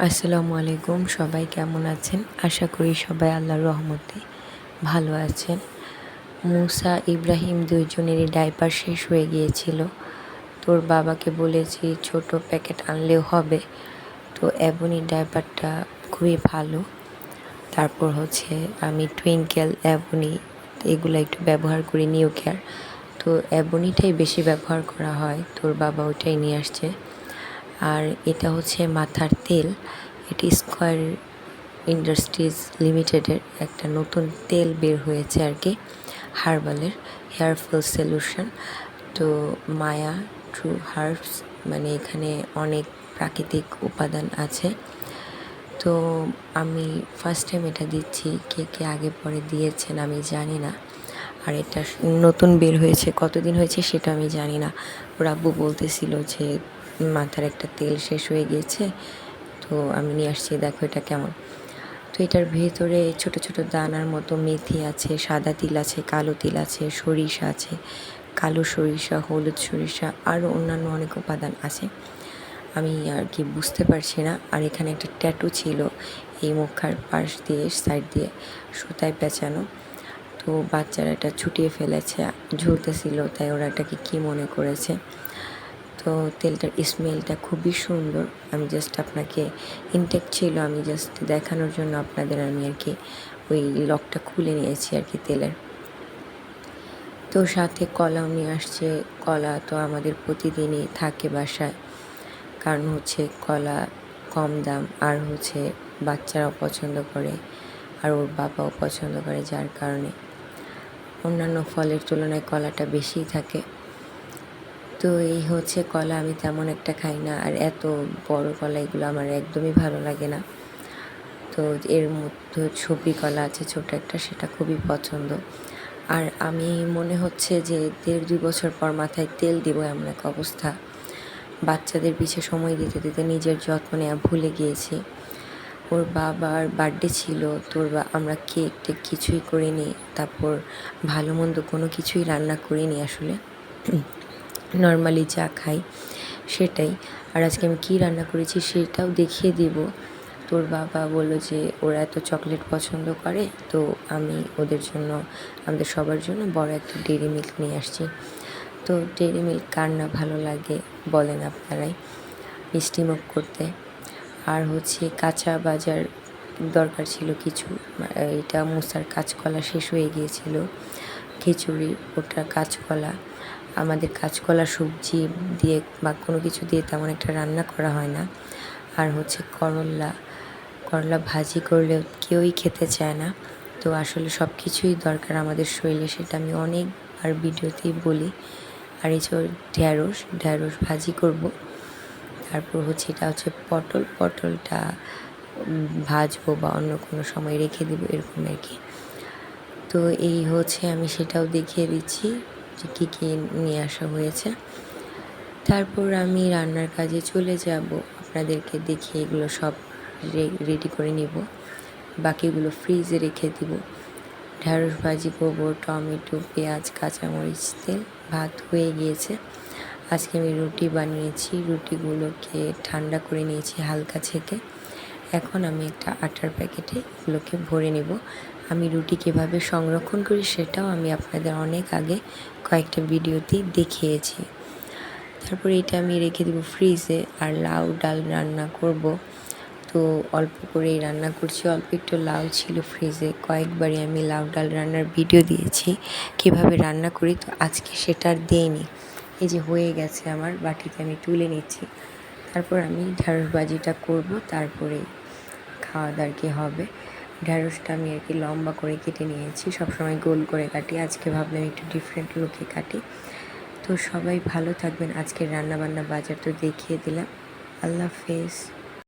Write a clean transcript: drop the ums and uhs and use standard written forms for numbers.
আসসালামু আলাইকুম। সবাই কেমন আছেন? আশা করি সবাই আল্লাহর রহমতে ভালো আছেন। মুসা, ইব্রাহিম ২ জনেরই ডায়পার শেষ হয়ে গিয়েছিল। তোর বাবাকে বলেছি ছোট প্যাকেট আনলেও হবে। তো ebony ডায়পারটা খুবই ভালো। তারপর আমি টুইঙ্কেল, ebony এগুলো একটু ব্যবহার করি, নিউ কেয়ার। তো ebonyটাই বেশি ব্যবহার করা হয়। তোর বাবা ওইটাই নিয়ে আসছে। আর এটা মাথার তেল। এটি স্কয়ার ইন্ডাস্ট্রিজ লিমিটেডের একটা নতুন তেল বের হয়েছে আর কি, হার্বালের হেয়ার ফল সলিউশন। তো মায়া ট্রু হার্বস, মানে এখানে অনেক প্রাকৃতিক উপাদান আছে। তো আমি ফার্স্ট টাইম এটা দিচ্ছি, কে কে আগে পরে দিয়েছেন আমি জানি না। আর এটা নতুন বের হয়েছে, কতদিন হয়েছে সেটা আমি জানি না। ওর আব্বু বলতেছিল যে মাথার একটা তেল শেষ হয়ে গিয়েছে, তো আমি নিয়ে আসছি, দেখো এটা কেমন। তো এটার ভেতরে ছোট ছোট দানার মতো মেথি আছে, সাদা তিল আছে, কালো তিল আছে, সরিষা আছে, কালো সরিষা, হলুদ সরিষা, আরও অন্যান্য অনেক উপাদান আছে। আমি আর কি বুঝতে পারছি না। আর এখানে একটা ট্যাটু ছিল এই মুখার পাশ দিয়ে, সাইড দিয়ে সুতায় পেঁচানো। তো বাচ্চারা এটা ছুটিয়ে ফেলেছে, ঝুলতেছিল, তাই ওরা এটাকে কী মনে করেছে। তো তেলটার স্মেলটা খুবই সুন্দর। আমি জাস্ট আপনাকে ইনটেক ছিল, আমি জাস্ট দেখানোর জন্য আপনাদের আমি আর কি ওই লকটা খুলে নিয়েছি আর কি তেলের। তো সাথে কলাও নিয়ে আসছে। কলা তো আমাদের প্রতিদিনই থাকে বাসায়, কারণ কলা কম দাম, আর বাচ্চারাও পছন্দ করে, আর ওর বাবাও পছন্দ করে, যার কারণে অন্যান্য ফলের তুলনায় কলাটা বেশিই থাকে। তো এই কলা আমি তেমন একটা খাই না, আর এত বড় কলা এগুলো আমার একদমই ভালো লাগে না। তো এর মধ্যে ছবি কলা আছে ছোট একটা, সেটা খুবই পছন্দ। আর আমি মনে হচ্ছে যে ১.৫-২ বছর পর মাথায় তেল দিব এমন এক অবস্থা। বাচ্চাদের পিছে সময় দিতে দিতে নিজের যত্ন নেওয়া ভুলে গিয়েছি। ওর বাবার বার্থডে ছিল, আমরা কেক টেক কিছুই করিনি, তারপর ভালো মন্দ কোনো কিছুই রান্না করিনি আসলে, নর্মালি যা খাই সেটাই। আর আজকে আমি কী রান্না করেছি সেটাও দেখিয়ে দিব। তোর বাবা বললো যে ওরা এত চকলেট পছন্দ করে, তো আমি ওদের জন্য, আমাদের সবার জন্য বড় একটা ডেইরি মিল্ক নিয়ে আসছি। তো ডেইরি মিল্ক কার না ভালো লাগে বলেন আপনারাই, মিষ্টি মুখ করতে। আর কাঁচা বাজার দরকার ছিল কিছু। এটা মুসার কাঁচকলা শেষ হয়ে গিয়েছিল, খিচুড়ি, ওটা কাঁচকলা। আমাদের কাঁচকলা সবজি দিয়ে বা কোনো কিছু দিয়ে তেমন একটা রান্না করা হয় না। আর করলা ভাজি করলেও কেউই খেতে চায় না। তো আসলে সব কিছুই দরকার আমাদের শরীরে, সেটা আমি অনেকবার ভিডিওতেই বলি। আর এই ঢ্যাঁড়স ভাজি করব। তারপর এটা পটলটা ভাজবো বা অন্য কোনো সময় রেখে দেবো, এরকম আর কি। তো এই আমি সেটাও দেখিয়ে দিচ্ছি যে কী কী নিয়ে আসা হয়েছে। তারপর আমি রান্নার কাজে চলে যাব, আপনাদেরকে দেখিয়ে এগুলো সব রেডি করে নিব, বাকিগুলো ফ্রিজে রেখে দিব। ঢ্যাঁড়স ভাজি করব, টমেটো, পেঁয়াজ, কাঁচামরিচ, তেল। ভাত হয়ে গিয়েছে। আজকে আমি রুটি বানিয়েছি, রুটিগুলোকে ঠান্ডা করে নিয়েছি হালকা ছেঁকে। এখন আমি একটা আটার প্যাকেটে এগুলোকে ভরে নেব। আমি রুটি কীভাবে সংরক্ষণ করি সেটাও আমি আপনাদের অনেক আগে কয়েকটা ভিডিওতেই দেখিয়েছি। তারপর এটা আমি রেখে দেবো ফ্রিজে। আর লাউ ডাল রান্না করব, তো অল্প করেই রান্না করছি, অল্প একটু লাউ ছিল ফ্রিজে। কয়েকবারই আমি লাউ ডাল রান্নার ভিডিও দিয়েছি কীভাবে রান্না করি, তো আজকে সেটা আর দিইনি। এই যে হয়ে গেছে আমার, বাটিতে আমি তুলে নিচ্ছি। তারপর আমি ঢ্যাঁড়স ভাজিটা করব, তারপরে খাওয়া দাওয়ার কি হবে। ঢ্যাঁড়সটা আমি আর কি লম্বা করে কেটে নিয়েছি, সবসময় গোল করে কাটি, আজকে ভাবলাম একটু ডিফারেন্ট লুকে কাটি। তো সবাই ভালো থাকবেন। আজকের রান্নাবান্না বাজার তো দেখিয়ে দিলাম। আল্লাহ হাফেজ।